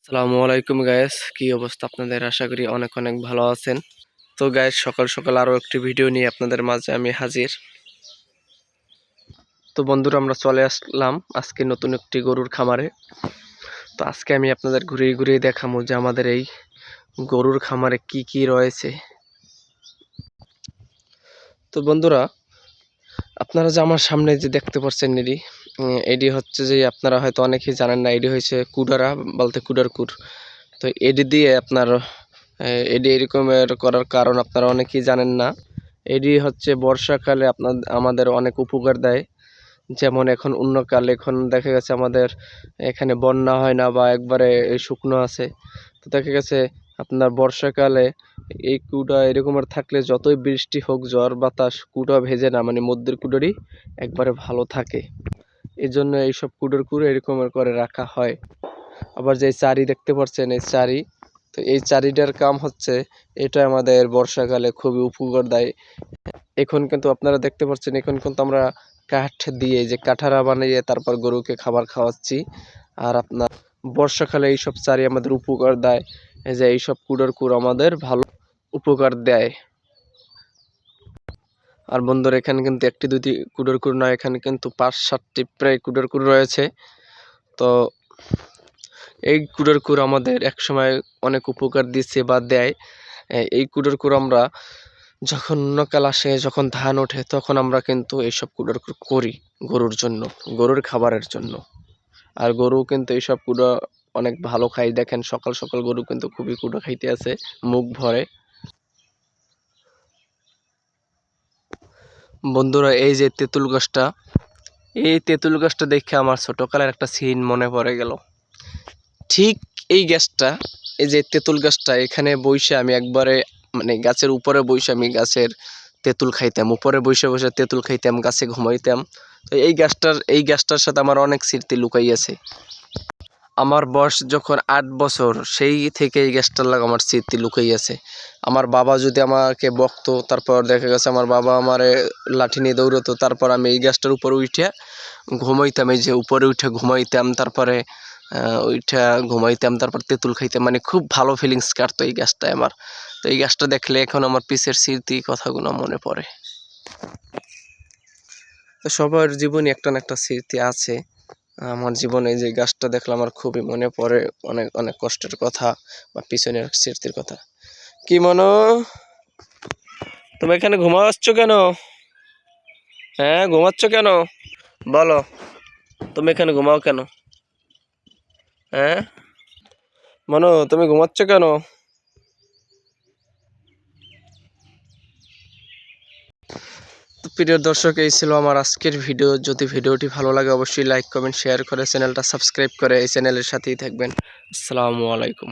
আসসালামু আলাইকুম গায়েস, কি অবস্থা আপনাদের? আশা করি অনেক অনেক ভালো আছেন। তো গায়েস, সকাল সকাল আরও একটি ভিডিও নিয়ে আপনাদের মাঝে আমি হাজির। তো বন্ধুরা, আমরা চলে আসলাম আজকে নতুন একটি গরুর খামারে। তো আজকে আমি আপনাদের ঘুরিয়ে ঘুরিয়ে দেখাবো যে আমাদের এই গরুর খামারে কি কি রয়েছে। তো বন্ধুরা, আপনারা যে আমার সামনে যে দেখতে পাচ্ছেন এটি হচ্ছে যে আপনারা হয়তো অনেকেই জানেন না, এটি হয়েছে কুডারা বলতে কুডার কুর। তো এটি দিয়ে আপনার এটি এরকমের করার কারণ আপনারা অনেকেই জানেন না। এটি হচ্ছে বর্ষাকালে আমাদের অনেক উপকার দেয়। যেমন এখন অন্যকালে এখন দেখা গেছে আমাদের এখানে বন্যা হয় না বা একবারে শুকনো আছে। তো দেখা গেছে আপনার বর্ষাকালে এই কুটা এরকমের থাকলে যতই বৃষ্টি হোক, ঝড় বাতাস, কুটা ভেজে না, মানে মধ্যের কুটারই একবারে ভালো থাকে। এই জন্য এইসব কুটোর কুড়ে এরকমের করে রাখা হয়। আবার যে চারি দেখতে পাচ্ছেন, এই চারি, তো এই চারিটার কাম হচ্ছে এটা আমাদের বর্ষাকালে খুবই উপকার দেয়। এখন কিন্তু আপনারা দেখতে পাচ্ছেন, এখন কিন্তু আমরা কাঠ দিয়ে যে কাঠারা বানিয়ে তারপর গরুকে খাবার খাওয়াচ্ছি। আর আপনার বর্ষাকালে এইসব চারি আমাদের উপকার দেয়, এই যে এইসব কুড়োর কুড় আমাদের ভালো উপকার দেয়। আর বন্ধুরা, এখানে কিন্তু একটি দুটি কুড়োর কুড় নয়, এখানে কিন্তু 5-7টি প্রায় কুড়োর কুড় রয়েছে। তো এই কুড়োর কুড় আমাদের একসময় অনেক উপকার দিচ্ছে বা দেয়। এই কুড়োর কুড় আমরা যখন অন্যকাল আসে, যখন ধান ওঠে, তখন আমরা কিন্তু এইসব কুড়োর কুড় করি গরুর জন্য, গরুর খাবারের জন্য। আর গরু কিন্তু এইসব কুড়ো অনেক ভালো খাই। দেখেন সকাল সকাল গরু কিন্তু খুবই কুড়ো খাইতে আছে মুখ ভরে। বন্ধুরা, এই যে তেঁতুল গাছটা, এই তেঁতুল গাছটা দেখে আমার ছোটকালের একটা সিন মনে পড়ে গেল। ঠিক এই গাছটা, এই যে তেঁতুল গাছটা, এখানে বসে আমি একবারে মানে গাছের উপরে বসে আমি গাছের তেঁতুল খাইতাম, উপরে বসে বসে তেঁতুল খাইতাম, গাছে ঘুমাইতাম। তো এই গাছটার সাথে আমার অনেক স্মৃতি লুকাই আছে। আমার বয়স যখন 8 বছর, সেই থেকে এই গাছটার লাগে আমার স্মৃতি লুকাই আছে। আমার বাবা যদি আমাকে বকতো, তারপর দেখা গেছে আমার বাবা আমারে লাঠি নিয়ে দৌড়তো, তারপর আমি এই গাছটার উপরে উঠে ঘুমাইতাম। এই যে উপরে উঠে ঘুমাইতাম, তারপরে ওইটা ঘুমাইতাম, তারপর তেঁতুল খাইতাম। মানে খুব ভালো ফিলিংস কাটতো এই গাছটায় আমার। তো এই গাছটা দেখলে এখন আমার পিছের স্মৃতি কথাগুলো মনে পড়ে। তো সবার জীবনে একটা না একটা স্মৃতি আছে। আমার জীবনে যে গাছটা দেখলে আমার খুবই মনে পড়ে অনেক অনেক কষ্টের কথা বা পিছনের স্মৃতির কথা। কি মনো, তুমি এখানে ঘুমাচ্ছ কেন? হ্যাঁ, ঘুমাচ্ছ কেন বলো? তুমি এখানে ঘুমাও কেন? হ্যাঁ মনো, তুমি ঘুমাচ্ছ কেন? তো প্রিয় দর্শক, এই ছিল আমার আজকের ভিডিও। যদি ভিডিওটি ভালো লাগে অবশ্যই লাইক কমেন্ট শেয়ার করে চ্যানেলটা সাবস্ক্রাইব করে এই চ্যানেলের সাথেই থাকবেন। আসসালামু আলাইকুম।